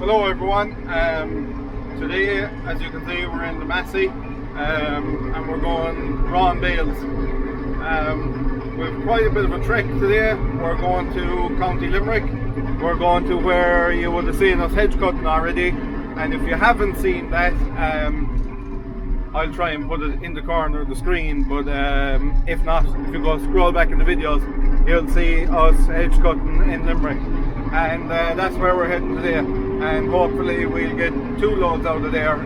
Hello everyone. Today, as you can see, we're in the Massey and we're going raw bales. We've quite a bit of a trek today. We're going to County Limerick. We're going to where you would have seen us hedge cutting already, and if you haven't seen that, I'll try and put it in the corner of the screen, but if not, if you go scroll back in the videos, you'll see us hedge cutting in Limerick, and that's where we're heading today, and hopefully we'll get 2 loads out of there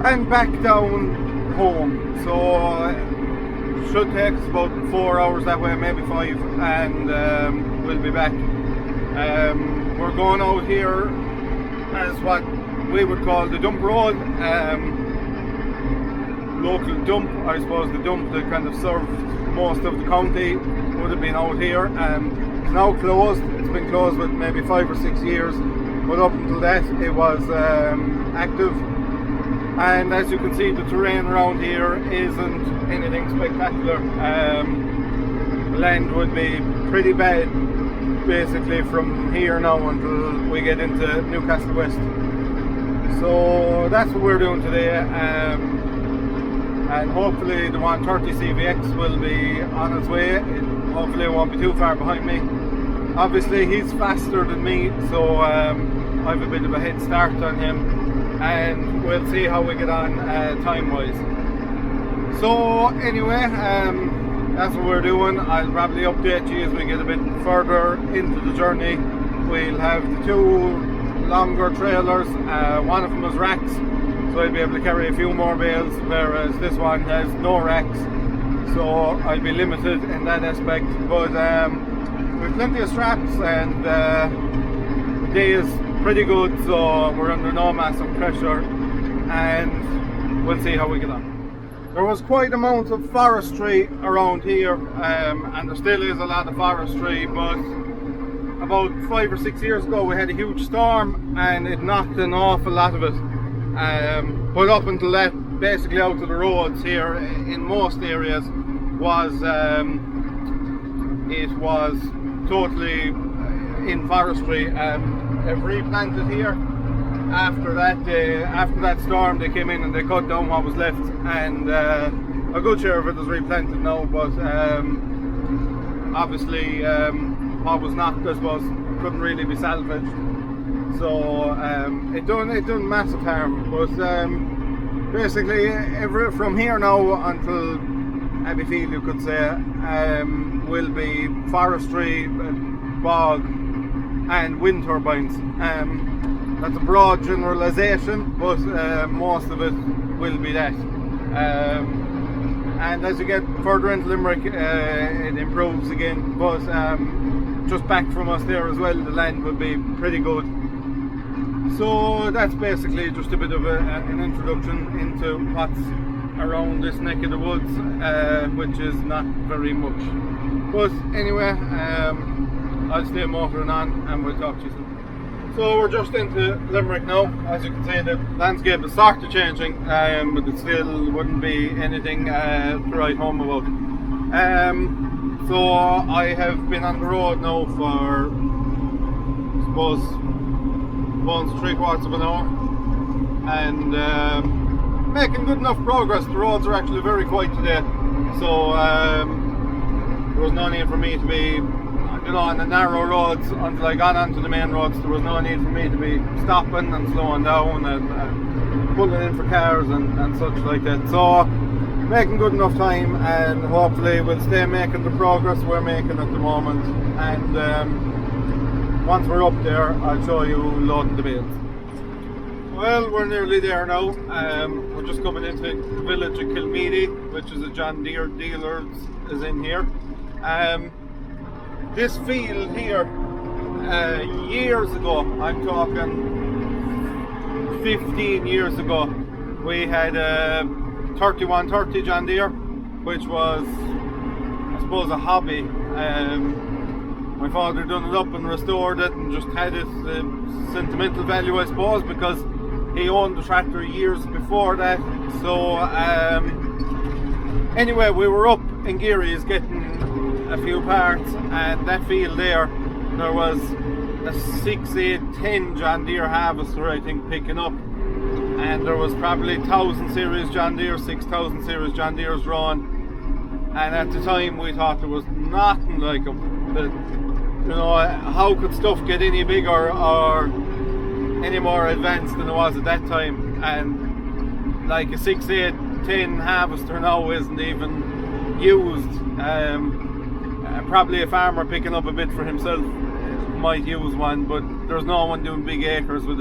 and back down home. So it should take us about 4 hours that way, maybe 5, and we'll be back. We're going out here as what we would call the dump road, local dump. I suppose the dump that kind of served most of the county would have been out here. It's now closed. It's been closed with maybe 5 or 6 years, but up until that it was active. And as you can see, the terrain around here isn't anything spectacular. The land would be pretty bad basically from here now until we get into Newcastle West. So that's what we're doing today, and hopefully the 130 CVX will be on its way. Hopefully it won't be too far behind me. Obviously he's faster than me, so I have a bit of a head start on him, and we'll see how we get on time wise. So anyway, that's what we're doing. I'll probably update you as we get a bit further into the journey. We'll have the 2 longer trailers, one of them has racks, so I'll be able to carry a few more bales, whereas this one has no racks, so I'll be limited in that aspect. But we've plenty of straps, and the day is pretty good, so we're under no massive pressure, and we'll see how we get on. There was quite an amount of forestry around here, and there still is a lot of forestry, but about 5 or 6 years ago we had a huge storm and it knocked an awful lot of it. But up until that, basically out of the roads here in most areas was it was totally in forestry. They've replanted here. After that storm, they came in and they cut down what was left, and a good share of it is replanted now, but obviously what was knocked, I suppose, couldn't really be salvaged, so it done massive harm. But basically from here now until Abbeyfield, you could say, will be forestry, bog and wind turbines. That's a broad generalisation, but most of it will be that. And as you get further into Limerick, it improves again, but just back from us there as well, the land will be pretty good. So that's basically just a bit of an introduction into what's around this neck of the woods, which is not very much. But anyway, I'll stay motoring on and we'll talk to you soon. So we're just into Limerick now. As you can see, the landscape is sort of changing, but it still wouldn't be anything to write home about. So I have been on the road now for, I suppose, about 3/4 of an hour, and making good enough progress. The roads are actually very quiet today, so there was no need for me to be, on the narrow roads until I got onto the main roads. There was no need for me to be stopping and slowing down and pulling in for cars and such like that. So making good enough time, and hopefully we'll stay making the progress we're making at the moment, and once we're up there I'll show you loading the bales. Well, we're nearly there now. We're just coming into the village of Kilmeedy, which is a John Deere dealer is in here. This field here, years ago, I'm talking 15 years ago, we had a 3130 John Deere, which was, I suppose, a hobby. My father done it up and restored it and just had it, sentimental value, I suppose, because he owned the tractor years before that. So anyway, we were up in Geary's getting a few parts, and that field there was a 6810 John Deere harvester, I think, picking up, and there was probably 1000 series John Deere, 6000 series John Deere's run, and at the time we thought there was nothing like them. That, you know, how could stuff get any bigger or any more advanced than it was at that time? And like a 6810 harvester now isn't even used. And probably a farmer picking up a bit for himself might use one, but there's no one doing big acres with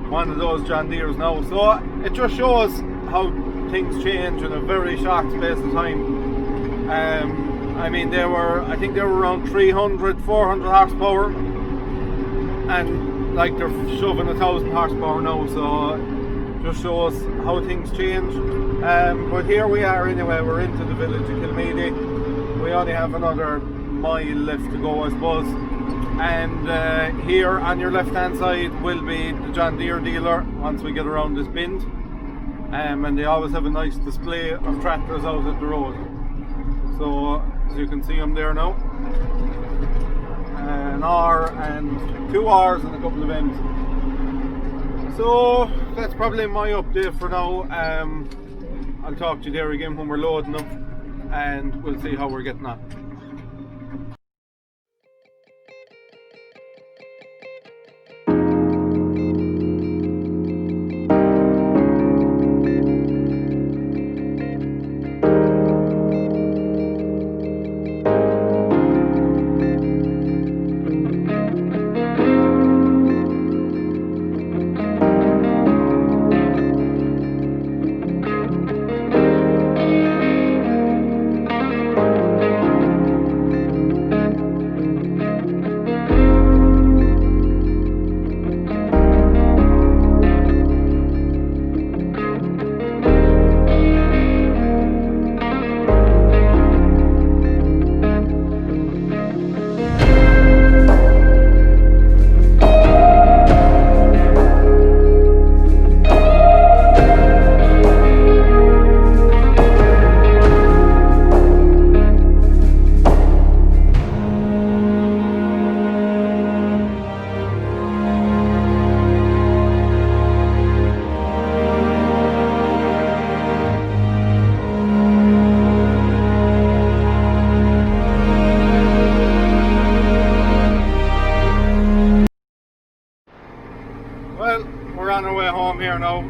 one of those John Deeres now. So it just shows how things change in a very short space of time. I mean, I think they were around 300, 400 horsepower, and like they're shoving 1000 horsepower now, so it just shows how things change. But here we are anyway, we're into the village of Kilmeedy. We only have another mile left to go, I suppose. And here on your left hand side will be the John Deere dealer once we get around this bend. And they always have a nice display of tractors out at the road. So as you can see them there now. An R and 2 R's and a couple of M's. So that's probably my update for now. I'll talk to you there again when we're loading them, and we'll see how we're getting on. Here now.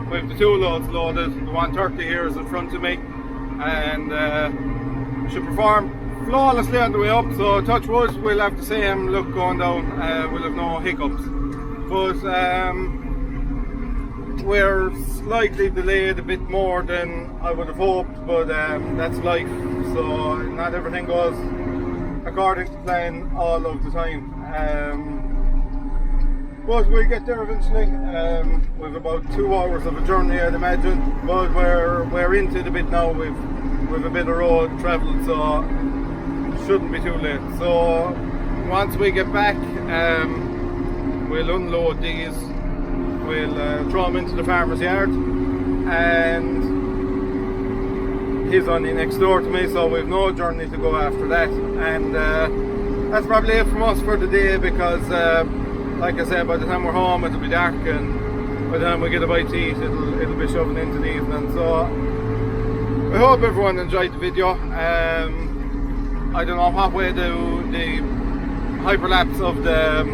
We have the 2 loads loaded. The 130 here is in front of me, and should perform flawlessly on the way up, so touch wood, we'll have the same look going down. We'll have no hiccups, but we're slightly delayed a bit more than I would have hoped, but that's life, so not everything goes according to plan all of the time. But we'll get there eventually. We've about 2 hours of a journey, I'd imagine, but we're into the bit now. We've a bit of road travelled, so shouldn't be too late. So once we get back, we'll unload these, we'll throw them into the farmer's yard, and he's only next door to me, so we've no journey to go after that. And that's probably it from us for the day, because like I said, by the time we're home it'll be dark, and by the time we get a bite to eat it'll be shoving into the evening. So I hope everyone enjoyed the video. I don't know what way the hyperlapse of the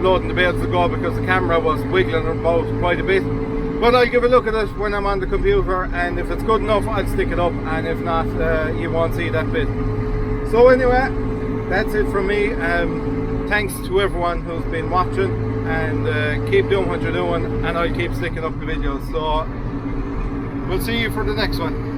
loading the bales to go, because the camera was wiggling about quite a bit, but I'll give a look at it when I'm on the computer, and if it's good enough I'll stick it up, and if not, you won't see that bit. So anyway, that's it from me. Thanks to everyone who's been watching, and keep doing what you're doing, and I'll keep sticking up the videos. So we'll see you for the next one.